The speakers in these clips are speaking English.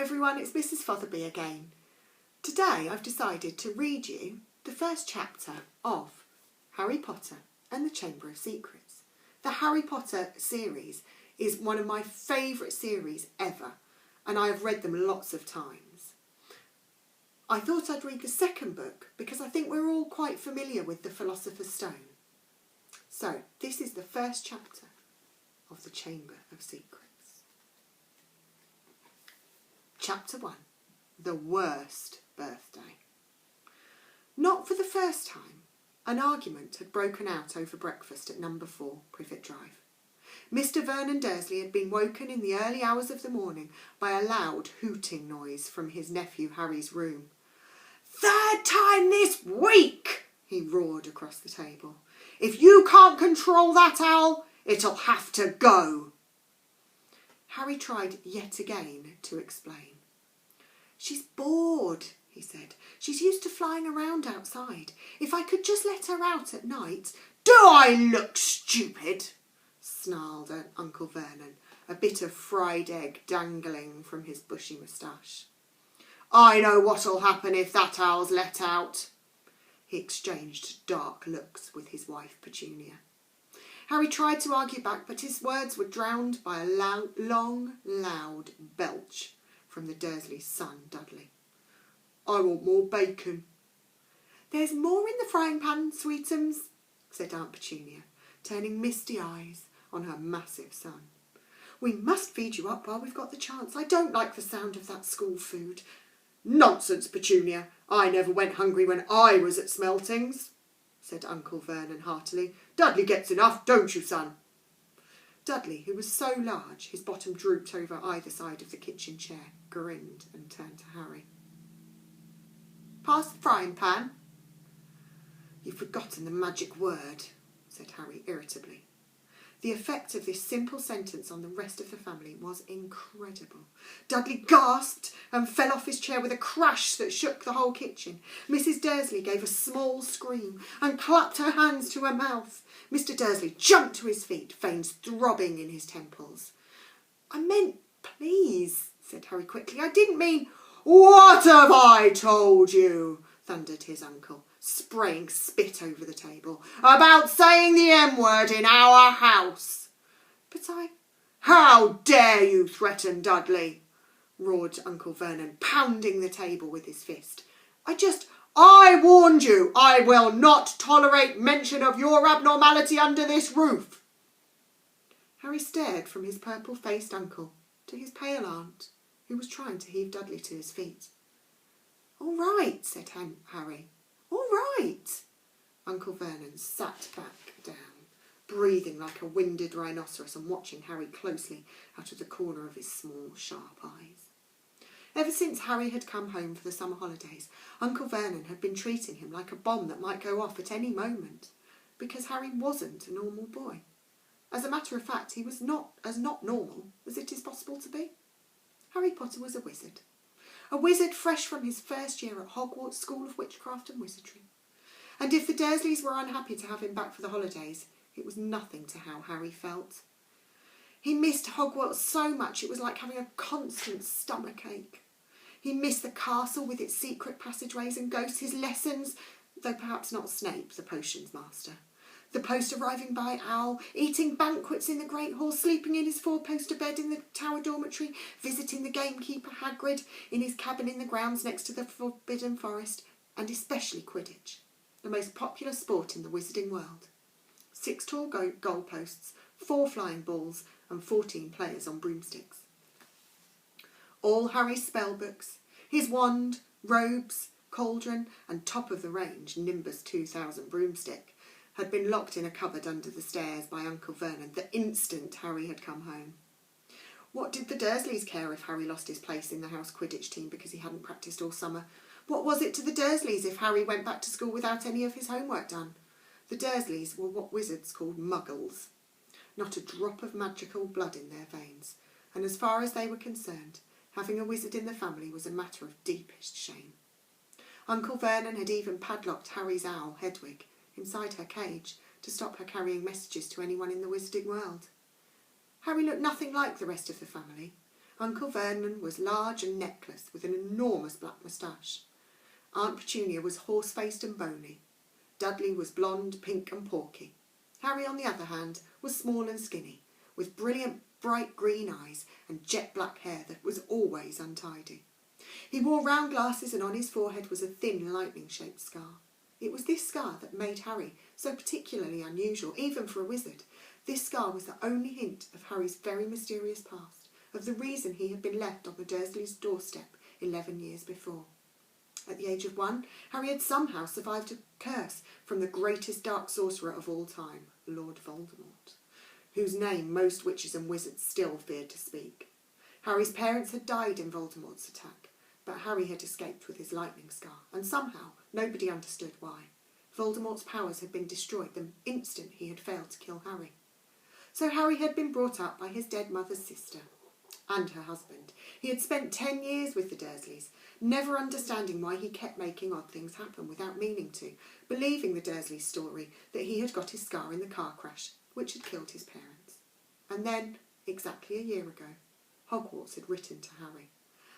everyone, it's Mrs. Fotherby again. Today I've decided to read you the first chapter of Harry Potter and the Chamber of Secrets. The Harry Potter series is one of my favourite series ever, and I have read them lots of times. I thought I'd read the second book because I think we're all quite familiar with the Philosopher's Stone. So this is the first chapter of the Chamber of Secrets. Chapter 1. The Worst Birthday. Not for the first time, an argument had broken out over breakfast at number 4 Privet Drive. Mr. Vernon Dursley had been woken in the early hours of the morning by a loud hooting noise from his nephew Harry's room. "Third time this week!" he roared across the table. "If you can't control that owl, it'll have to go." Harry tried yet again to explain. "She's bored," he said. "She's used to flying around outside. If I could just let her out at night—" "Do I look stupid?" snarled Uncle Vernon, a bit of fried egg dangling from his bushy moustache. "I know what'll happen if that owl's let out." He exchanged dark looks with his wife Petunia. Harry tried to argue back, but his words were drowned by a long, loud belch from the Dursleys' son, Dudley. "I want more bacon." "There's more in the frying pan, sweetums," said Aunt Petunia, turning misty eyes on her massive son. "We must feed you up while we've got the chance. I don't like the sound of that school food." "Nonsense, Petunia. I never went hungry when I was at Smeltings," said Uncle Vernon heartily. "Dudley gets enough, don't you, son?" Dudley, who was so large his bottom drooped over either side of the kitchen chair, grinned and turned to Harry. "Pass the frying pan." "You've forgotten the magic word," said Harry irritably. The effect of this simple sentence on the rest of the family was incredible. Dudley gasped and fell off his chair with a crash that shook the whole kitchen. Mrs. Dursley gave a small scream and clapped her hands to her mouth. Mr. Dursley jumped to his feet, veins throbbing in his temples. "I meant please," said Harry quickly. "I didn't mean—" "What have I told you?" thundered his uncle, spraying spit over the table. "About saying the M-word in our house." "But I—" "How dare you threaten Dudley?" roared Uncle Vernon, pounding the table with his fist. I warned you. I will not tolerate mention of your abnormality under this roof." Harry stared from his purple-faced uncle to his pale aunt, who was trying to heave Dudley to his feet. "All right," said Harry. "All right." Uncle Vernon sat back down, breathing like a winded rhinoceros and watching Harry closely out of the corner of his small, sharp eyes. Ever since Harry had come home for the summer holidays, Uncle Vernon had been treating him like a bomb that might go off at any moment, because Harry wasn't a normal boy. As a matter of fact, he was not normal as it is possible to be. Harry Potter was a wizard fresh from his first year at Hogwarts School of Witchcraft and Wizardry. And if the Dursleys were unhappy to have him back for the holidays, it was nothing to how Harry felt. He missed Hogwarts so much it was like having a constant stomachache. He missed the castle with its secret passageways and ghosts, his lessons, though perhaps not Snape, the potions master, the post-arriving by owl, eating banquets in the Great Hall, sleeping in his 4-poster bed in the Tower dormitory, visiting the gamekeeper Hagrid in his cabin in the grounds next to the Forbidden Forest, and especially Quidditch, the most popular sport in the wizarding world. 6 tall goalposts, 4 flying balls, and 14 players on broomsticks. All Harry's spellbooks, his wand, robes, cauldron, and top-of-the-range Nimbus 2000 broomstick had been locked in a cupboard under the stairs by Uncle Vernon the instant Harry had come home. What did the Dursleys care if Harry lost his place in the house Quidditch team because he hadn't practised all summer? What was it to the Dursleys if Harry went back to school without any of his homework done? The Dursleys were what wizards called muggles. Not a drop of magical blood in their veins, and as far as they were concerned, having a wizard in the family was a matter of deepest shame. Uncle Vernon had even padlocked Harry's owl, Hedwig, inside her cage to stop her carrying messages to anyone in the wizarding world. Harry looked nothing like the rest of the family, Uncle Vernon was large and neckless, with an enormous black moustache. Aunt Petunia was horse-faced and bony. Dudley was blonde, pink and porky. Harry, on the other hand, was small and skinny, with brilliant bright green eyes and jet black hair that was always untidy. He wore round glasses, and on his forehead was a thin lightning-shaped scar. It was this scar that made Harry so particularly unusual, even for a wizard. This scar was the only hint of Harry's very mysterious past, of the reason he had been left on the Dursleys' doorstep 11 years before. At the age of 1, Harry had somehow survived a curse from the greatest dark sorcerer of all time, Lord Voldemort, whose name most witches and wizards still feared to speak. Harry's parents had died in Voldemort's attack, but Harry had escaped with his lightning scar, and somehow nobody understood why. Voldemort's powers had been destroyed the instant he had failed to kill Harry. So Harry had been brought up by his dead mother's sister and her husband. He had spent 10 years with the Dursleys, never understanding why he kept making odd things happen without meaning to, believing the Dursleys' story that he had got his scar in the car crash, which had killed his parents. And then, exactly a year ago, Hogwarts had written to Harry.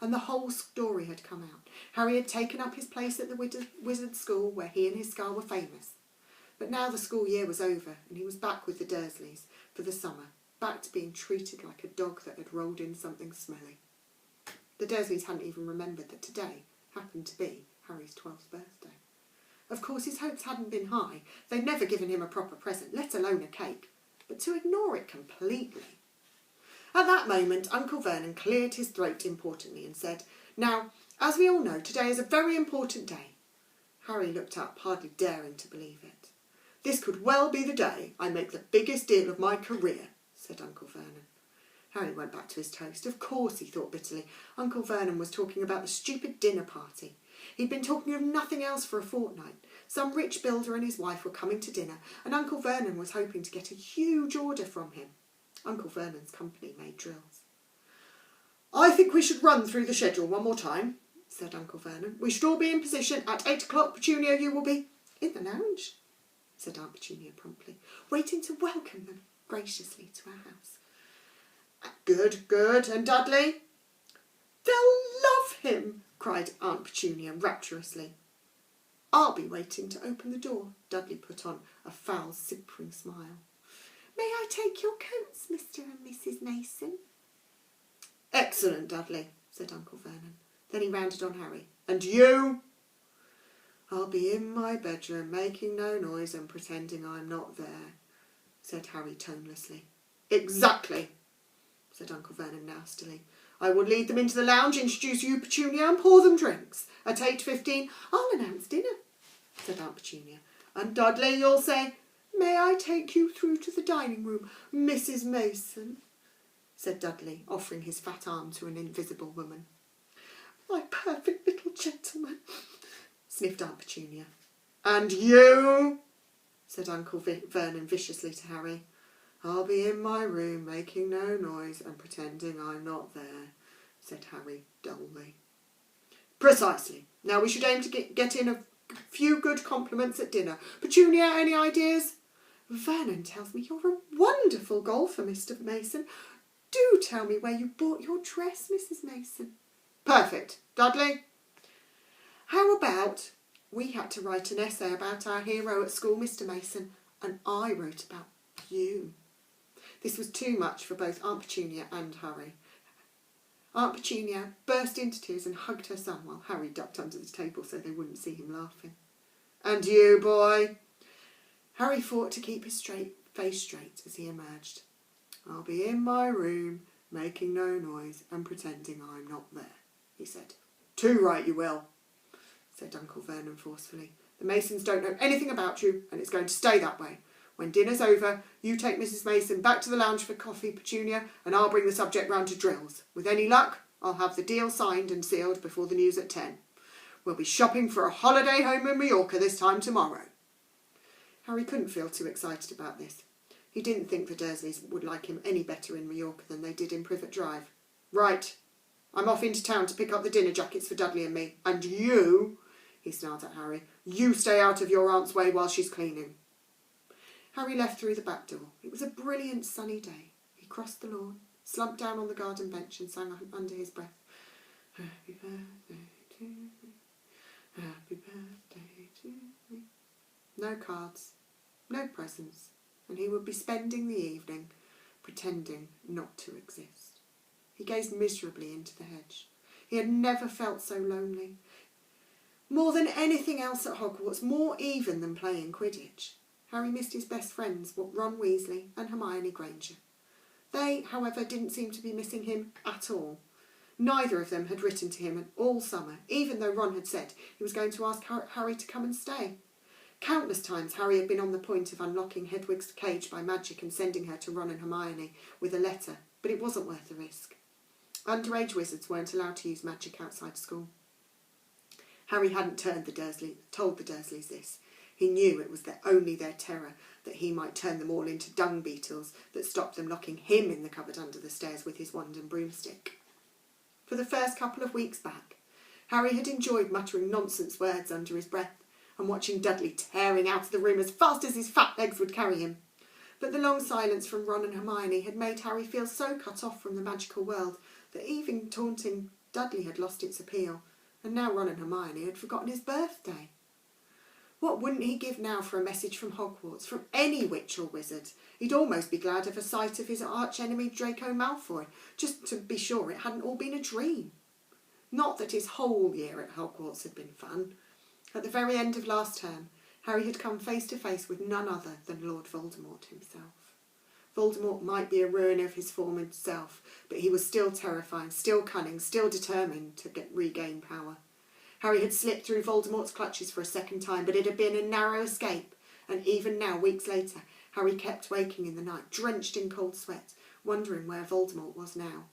And the whole story had come out. Harry had taken up his place at the wizard school where he and his scar were famous. But now the school year was over, and he was back with the Dursleys for the summer, back to being treated like a dog that had rolled in something smelly. The Dursleys hadn't even remembered that today happened to be Harry's 12th birthday. Of course, his hopes hadn't been high. They'd never given him a proper present, let alone a cake. But to ignore it completely. At that moment, Uncle Vernon cleared his throat importantly and said, "Now, as we all know, today is a very important day." Harry looked up, hardly daring to believe it. "This could well be the day I make the biggest deal of my career," said Uncle Vernon. Harry went back to his toast. Of course, he thought bitterly, Uncle Vernon was talking about the stupid dinner party. He'd been talking of nothing else for a fortnight. Some rich builder and his wife were coming to dinner, and Uncle Vernon was hoping to get a huge order from him. Uncle Vernon's company made drills. "I think we should run through the schedule one more time," said Uncle Vernon. "We should all be in position at 8 o'clock. Petunia, you will be—" "In the lounge," said Aunt Petunia promptly, waiting to welcome them graciously to our house. "Good, good. And Dudley?" "They'll love him," cried Aunt Petunia rapturously. "I'll be waiting to open the door." Dudley put on a foul, simpering smile. "May I take your coats, Mr. and Mrs. Mason?" "Excellent, Dudley," said Uncle Vernon. Then he rounded on Harry. "And you?" "I'll be in my bedroom, making no noise and pretending I'm not there," said Harry tonelessly. "Exactly," said Uncle Vernon nastily. "I will lead them into the lounge, introduce you, Petunia, and pour them drinks. At 8:15, I'll announce dinner," said Aunt Petunia. "And Dudley, you'll say—" "May I take you through to the dining room, Mrs. Mason?" said Dudley, offering his fat arm to an invisible woman. "My perfect little gentleman," sniffed Aunt Petunia. "And you?" said Uncle Vernon viciously to Harry. "I'll be in my room, making no noise and pretending I'm not there," said Harry dully. "Precisely. Now we should aim to get in a few good compliments at dinner. Petunia, any ideas?" "Vernon tells me you're a wonderful golfer, Mr. Mason. Do tell me where you bought your dress, Mrs. Mason." "Perfect. Dudley?" "How about we had to write an essay about our hero at school, Mr. Mason, and I wrote about you." This was too much for both Aunt Petunia and Harry. Aunt Petunia burst into tears and hugged her son while Harry ducked under the table so they wouldn't see him laughing. "And you, boy?" Harry fought to keep his face straight as he emerged. "I'll be in my room, making no noise and pretending I'm not there," he said. "Too right you will," said Uncle Vernon forcefully. "The Masons don't know anything about you, and it's going to stay that way. When dinner's over, you take Mrs. Mason back to the lounge for coffee, Petunia, and I'll bring the subject round to drills. With any luck, I'll have the deal signed and sealed before the news at 10. We'll be shopping for a holiday home in Mallorca this time tomorrow." Harry couldn't feel too excited about this. He didn't think the Dursleys would like him any better in Mallorca than they did in Privet Drive. "Right, I'm off into town to pick up the dinner jackets for Dudley and me. And you," he snarled at Harry, "you stay out of your aunt's way while she's cleaning." Harry left through the back door. It was a brilliant sunny day. He crossed the lawn, slumped down on the garden bench and sang under his breath, "Happy birthday to me, happy birthday to me." No cards, no presents, and he would be spending the evening pretending not to exist. He gazed miserably into the hedge. He had never felt so lonely. More than anything else at Hogwarts, more even than playing Quidditch, Harry missed his best friends, Ron Weasley and Hermione Granger. They, however, didn't seem to be missing him at all. Neither of them had written to him all summer, even though Ron had said he was going to ask Harry to come and stay. Countless times Harry had been on the point of unlocking Hedwig's cage by magic and sending her to Ron and Hermione with a letter, but it wasn't worth the risk. Underage wizards weren't allowed to use magic outside school. Harry hadn't told the Dursleys this. He knew it was only their terror that he might turn them all into dung beetles that stopped them locking him in the cupboard under the stairs with his wand and broomstick. For the first couple of weeks back, Harry had enjoyed muttering nonsense words under his breath and watching Dudley tearing out of the room as fast as his fat legs would carry him. But the long silence from Ron and Hermione had made Harry feel so cut off from the magical world that even taunting Dudley had lost its appeal, and now Ron and Hermione had forgotten his birthday. What wouldn't he give now for a message from Hogwarts, from any witch or wizard? He'd almost be glad of a sight of his arch-enemy Draco Malfoy, just to be sure it hadn't all been a dream. Not that his whole year at Hogwarts had been fun. At the very end of last term, Harry had come face to face with none other than Lord Voldemort himself. Voldemort might be a ruin of his former self, but he was still terrifying, still cunning, still determined to regain power. Harry had slipped through Voldemort's clutches for a second time, but it had been a narrow escape, and even now, weeks later, Harry kept waking in the night, drenched in cold sweat, wondering where Voldemort was now,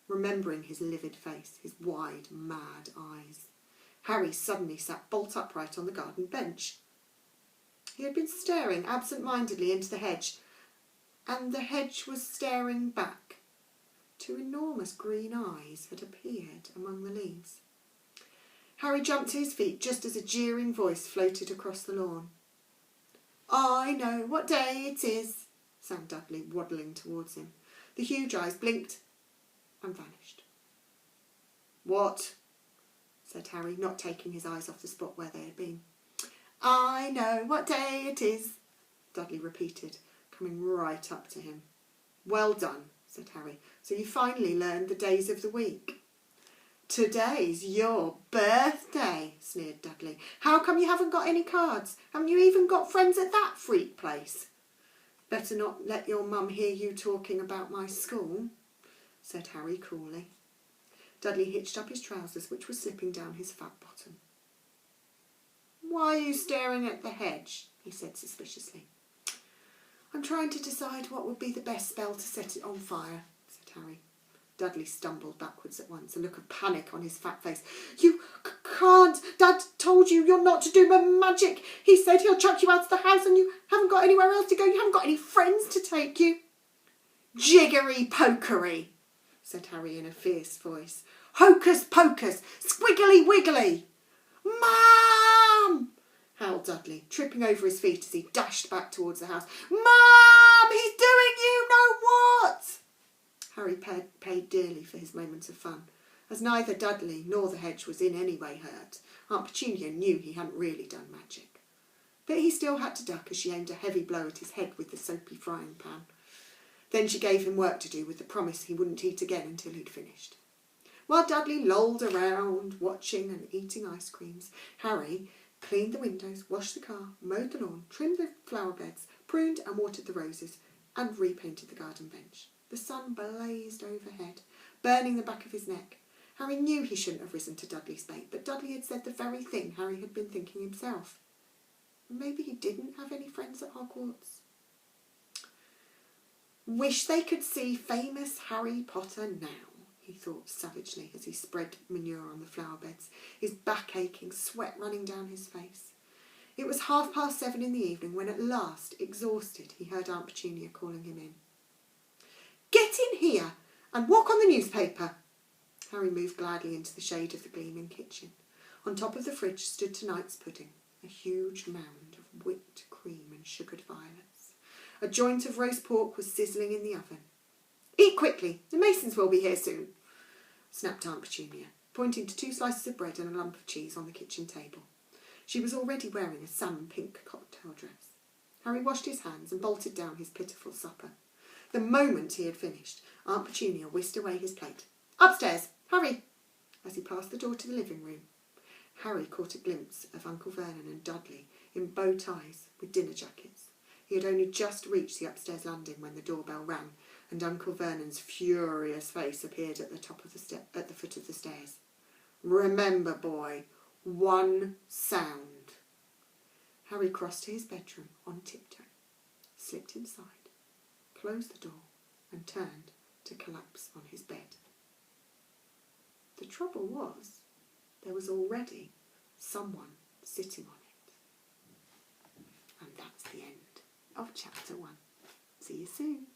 remembering his livid face, his wide, mad eyes. Harry suddenly sat bolt upright on the garden bench. He had been staring absent-mindedly into the hedge, and the hedge was staring back. Two enormous green eyes had appeared among the leaves. Harry jumped to his feet just as a jeering voice floated across the lawn. "I know what day it is," sang Dudley, waddling towards him. The huge eyes blinked and vanished. "What?" said Harry, not taking his eyes off the spot where they had been. "I know what day it is," Dudley repeated, coming right up to him. "Well done," said Harry. "So you finally learned the days of the week." "Today's your birthday," sneered Dudley. "How come you haven't got any cards? Haven't you even got friends at that freak place?" "Better not let your mum hear you talking about my school," said Harry coolly. Dudley hitched up his trousers, which were slipping down his fat bottom. "Why are you staring at the hedge?" he said suspiciously. "I'm trying to decide what would be the best spell to set it on fire," said Harry. Dudley stumbled backwards at once, a look of panic on his fat face. "You can't! Dad told you you're not to do magic. He said he'll chuck you out of the house and you haven't got anywhere else to go. You haven't got any friends to take you." "Jiggery pokery," said Harry in a fierce voice. "Hocus pocus, squiggly wiggly." "Mum!" howled Dudley, tripping over his feet as he dashed back towards the house. "Mum! He's doing you know what!" Harry paid dearly for his moment of fun. As neither Dudley nor the hedge was in any way hurt, Aunt Petunia knew he hadn't really done magic. But he still had to duck as she aimed a heavy blow at his head with the soapy frying pan. Then she gave him work to do with the promise he wouldn't eat again until he'd finished. While Dudley lolled around, watching and eating ice creams, Harry cleaned the windows, washed the car, mowed the lawn, trimmed the flower beds, pruned and watered the roses, and repainted the garden bench. The sun blazed overhead, burning the back of his neck. Harry knew he shouldn't have risen to Dudley's bait, but Dudley had said the very thing Harry had been thinking himself. Maybe he didn't have any friends at Hogwarts. "Wish they could see famous Harry Potter now," he thought savagely as he spread manure on the flower beds, his back aching, sweat running down his face. It was 7:30 in the evening when at last, exhausted, he heard Aunt Petunia calling him in. "Get in here and walk on the newspaper." Harry moved gladly into the shade of the gleaming kitchen. On top of the fridge stood tonight's pudding, a huge mound of whipped cream and sugared violets. A joint of roast pork was sizzling in the oven. Eat quickly, the Masons will be here soon, snapped Aunt Petunia, pointing to 2 slices of bread and a lump of cheese on the kitchen table. She was already wearing a salmon pink cocktail dress. Harry washed his hands and bolted down his pitiful supper. The moment he had finished, Aunt Petunia whisked away his plate. Upstairs, hurry! As he passed the door to the living room, Harry caught a glimpse of Uncle Vernon and Dudley in bow ties with dinner jackets. He had only just reached the upstairs landing when the doorbell rang, and Uncle Vernon's furious face appeared at the foot of the stairs. Remember, boy, 1 sound. Harry crossed to his bedroom on tiptoe, slipped inside, closed the door, and turned to collapse on his bed. The trouble was, there was already someone sitting on it. And that's the end of chapter 1. See you soon.